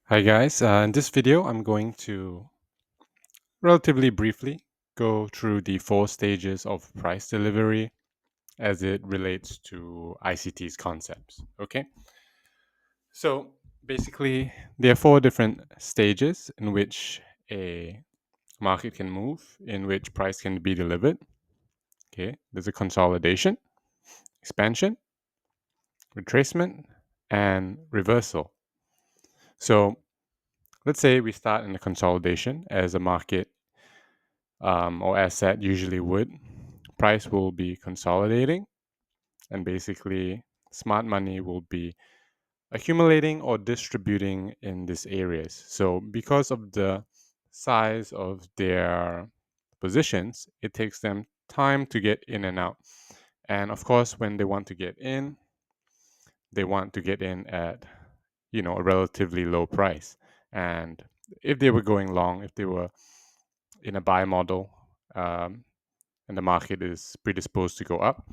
Hi guys, in this video I'm going to relatively briefly go through the four stages of price delivery as it relates to ICT's concepts. Okay, so basically there are four different stages in which a market can move, in which price can be delivered. Okay, there's a consolidation, expansion, retracement, and reversal. So let's say we start in the consolidation as a market or asset usually would. Price will be consolidating, and basically, smart money will be accumulating or distributing in these areas. So, because of the size of their positions, it takes them time to get in and out. And of course, when they want to get in, they want to get in at a relatively low price. And if they were going long, if they were in a buy model, um, and the market is predisposed to go up,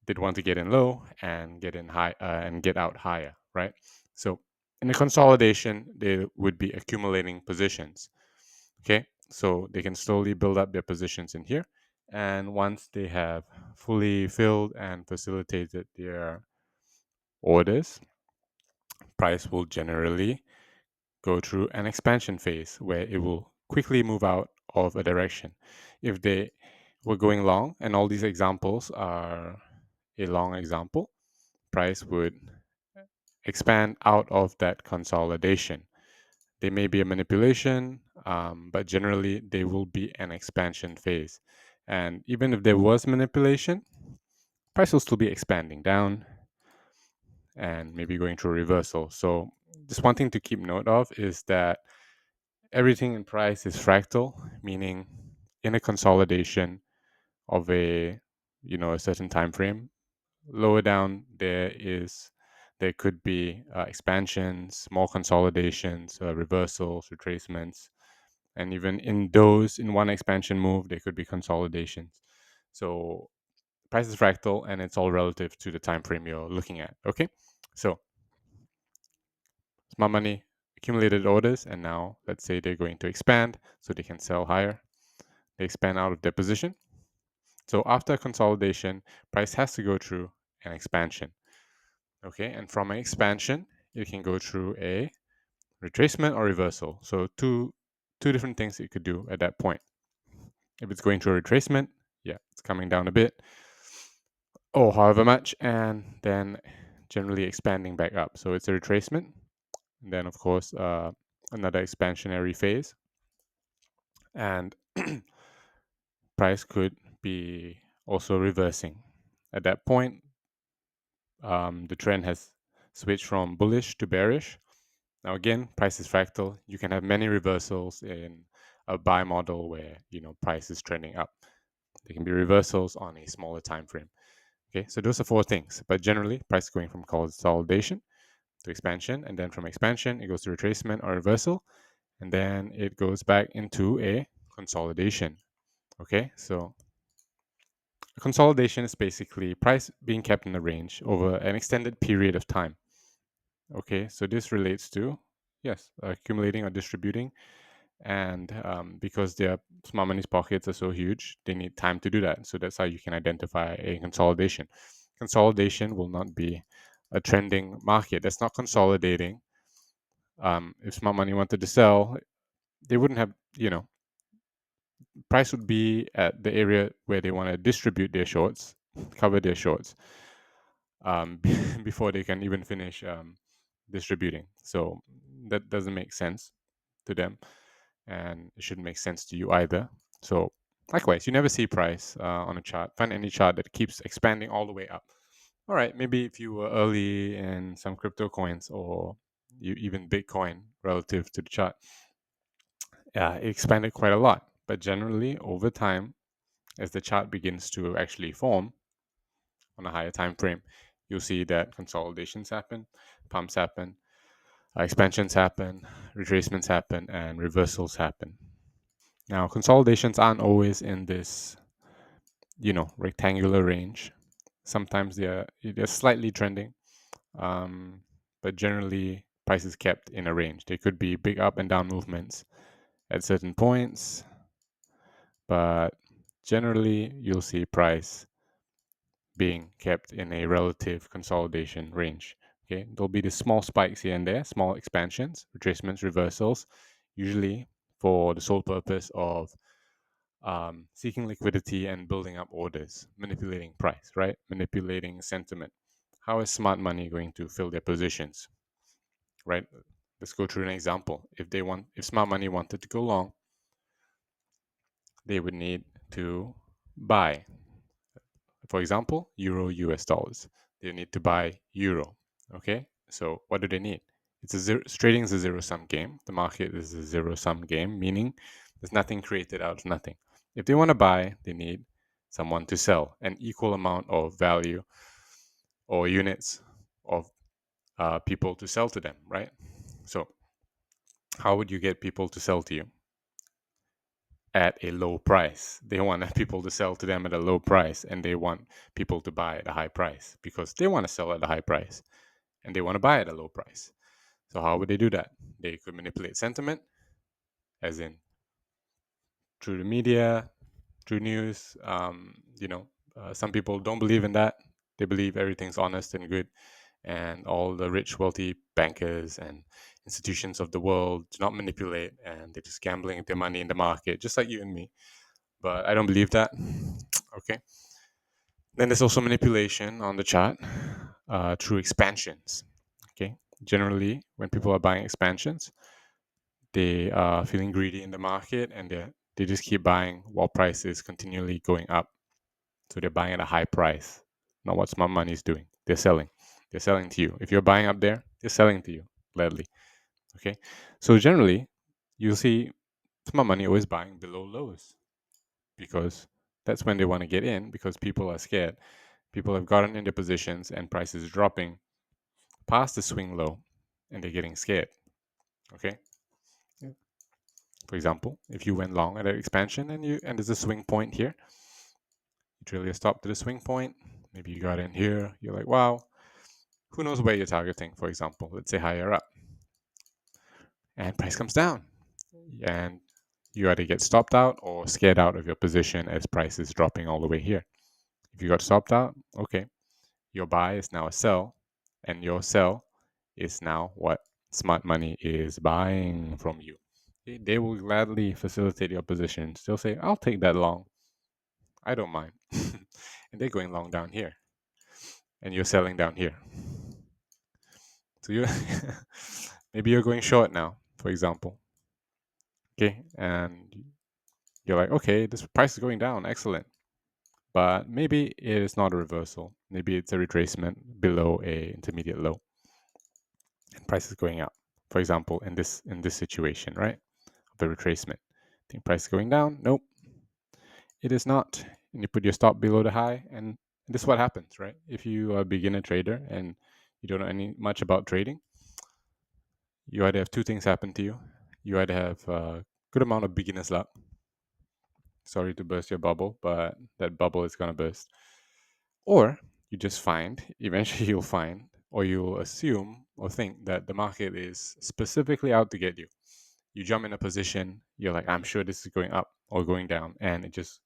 they'd want to get in low and get in high and get out higher, right? So in the consolidation, they would be accumulating positions. Okay, so they can slowly build up their positions in here, and once they have fully filled and facilitated their orders, price will generally go through an expansion phase where it will quickly move out of a direction. If they were going long, and all these examples are a long example, price would expand out of that consolidation. They may be a manipulation, but generally they will be an expansion phase. And even if there was manipulation, price will still be expanding down and maybe going through a reversal. So just one thing to keep note of is that everything in price is fractal, meaning in a consolidation of a certain time frame, lower down there could be expansions, more consolidations, reversals, retracements, and even in one expansion move there could be consolidations. So price is fractal and it's all relative to the time frame you're looking at. Okay, so smart money accumulated orders, and now let's say they're going to expand so they can sell higher. They expand out of their position. So after consolidation, price has to go through an expansion. Okay, and from an expansion, you can go through a retracement or reversal. So two different things you could do at that point. If it's going through a retracement, yeah, it's coming down a bit, or however much, and then generally expanding back up. So it's a retracement, and then of course another expansionary phase, and price could be also reversing. At that point, the trend has switched from bullish to bearish. Now again, price is fractal. You can have many reversals in a buy model where price is trending up. There can be reversals on a smaller time frame. Okay, so those are four things. But generally, price is going from consolidation to expansion, and then from expansion it goes to retracement or reversal, and then it goes back into a consolidation. Okay, so a consolidation is basically price being kept in the range over an extended period of time. Okay, so this relates to, yes, accumulating or distributing. And because their smart money's pockets are so huge, they need time to do that. So that's how you can identify a consolidation. Consolidation will not be a trending market. That's not consolidating. If smart money wanted to sell, they wouldn't have, price would be at the area where they want to distribute their shorts, cover their shorts, before they can even finish distributing. So that doesn't make sense to them, and it shouldn't make sense to you either. So likewise, you never see price on a chart. Find any chart that keeps expanding all the way up. All right, maybe if you were early in some crypto coins or even Bitcoin relative to the chart, yeah, it expanded quite a lot. But generally, over time, as the chart begins to actually form on a higher time frame, you'll see that consolidations happen, pumps happen, expansions happen, retracements happen, and reversals happen. Now, consolidations aren't always in this, rectangular range. Sometimes they're slightly trending, but generally price is kept in a range. There could be big up and down movements at certain points, but generally you'll see price being kept in a relative consolidation range. Okay, there'll be the small spikes here and there, small expansions, retracements, reversals, usually for the sole purpose of seeking liquidity and building up orders, manipulating price, right? Manipulating sentiment. How is smart money going to fill their positions, right? Let's go through an example. If smart money wanted to go long, they would need to buy. For example, euro, US dollars. They need to buy euro. Okay, so what do they need? Trading is a zero sum game. The market is a zero sum game, meaning there's nothing created out of nothing. If they want to buy, they need someone to sell an equal amount of value or units of people to sell to them, right? So, how would you get people to sell to you? At a low price. They want people to sell to them at a low price, and they want people to buy at a high price because they want to sell at a high price and they want to buy at a low price. So, how would they do that? They could manipulate sentiment, as in through the media, through news. Some people don't believe in that. They believe everything's honest and good, and all the rich, wealthy bankers and institutions of the world do not manipulate, and they're just gambling their money in the market, just like you and me. But I don't believe that. Okay. Then there's also manipulation on the chart through expansions. Okay. Generally, when people are buying expansions, they are feeling greedy in the market and they just keep buying while price is continually going up. So they're buying at a high price, not what smart money is doing. They're selling. They're selling to you. If you're buying up there, they're selling to you gladly. Okay. So generally, you'll see smart money always buying below lows because that's when they want to get in because people are scared. People have gotten into positions and prices dropping past the swing low and they're getting scared. Okay. For example, if you went long at an expansion and there's a swing point here, you drill your stop to the swing point. Maybe you got in here. You're like, wow, who knows where you're targeting? For example, let's say higher up, and price comes down, and you either get stopped out or scared out of your position as price is dropping all the way here. If you got stopped out, okay, your buy is now a sell, and your sell is now what smart money is buying from you. They will gladly facilitate your positions. They'll say, I'll take that long. I don't mind. And they're going long down here. And you're selling down here. So you maybe you're going short now, for example. Okay. And you're like, okay, this price is going down. Excellent. But maybe it is not a reversal. Maybe it's a retracement below a intermediate low. And price is going up. For example, in this situation, right? The retracement. Think price is going down? Nope. It is not. And you put your stop below the high, and this is what happens, right? If you are a beginner trader and you don't know much about trading, you either have two things happen to you. You either have a good amount of beginner's luck. Sorry to burst your bubble, but that bubble is gonna burst. Or you just find, eventually you'll find, or you'll assume or think that the market is specifically out to get you. You jump in a position, you're like, I'm sure this is going up or going down, and it just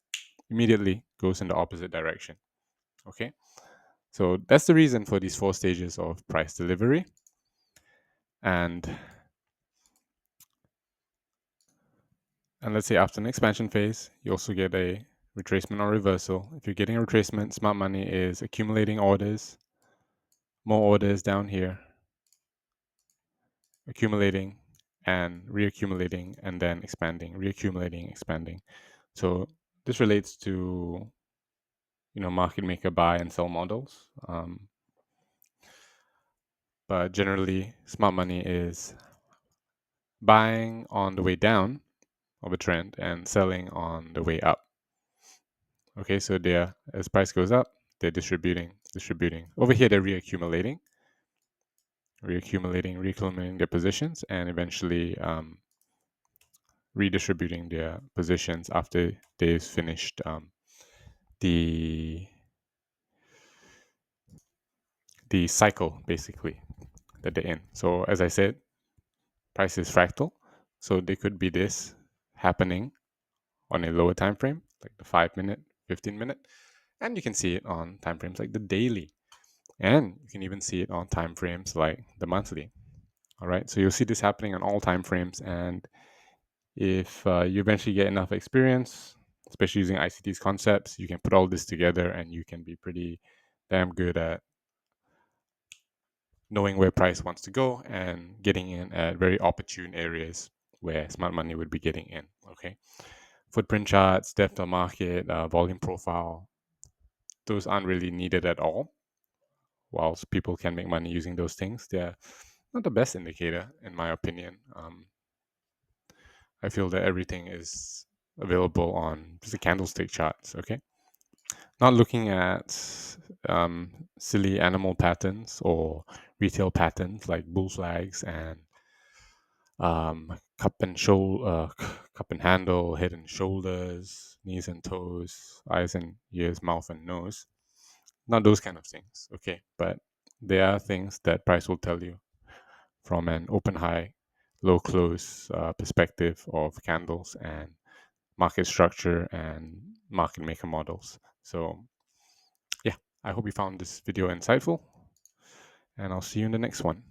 immediately goes in the opposite direction. Okay, so that's the reason for these 4 stages of price delivery. And let's say after an expansion phase, you also get a retracement or reversal. If you're getting a retracement, smart money is accumulating orders, more orders down here, accumulating and reaccumulating, and then expanding, reaccumulating, expanding. So this relates to market maker buy and sell models. But generally, smart money is buying on the way down of a trend and selling on the way up. Okay, so as price goes up, they're distributing. Over here, they're reaccumulating their positions, and eventually redistributing their positions after they've finished the cycle, basically. that they're in. So as I said, price is fractal. So there could be this happening on a lower time frame, like the 5 minute, 15 minute, and you can see it on time frames like the daily, and you can even see it on time frames like the monthly. All right, so you'll see this happening on all time frames, and if you eventually get enough experience, especially using ICT's concepts, you can put all this together, and you can be pretty damn good at knowing where price wants to go and getting in at very opportune areas where smart money would be getting in. Okay, footprint charts, depth of market, volume profile, those aren't really needed at all. Whilst people can make money using those things, they're not the best indicator, in my opinion. I feel that everything is available on just the candlestick charts. Okay, not looking at silly animal patterns or retail patterns like bull flags and cup and cup and handle, head and shoulders, knees and toes, eyes and ears, mouth and nose. Not those kind of things, okay? But there are things that price will tell you from an open high, low close perspective of candles and market structure and market maker models. So, yeah, I hope you found this video insightful, and I'll see you in the next one.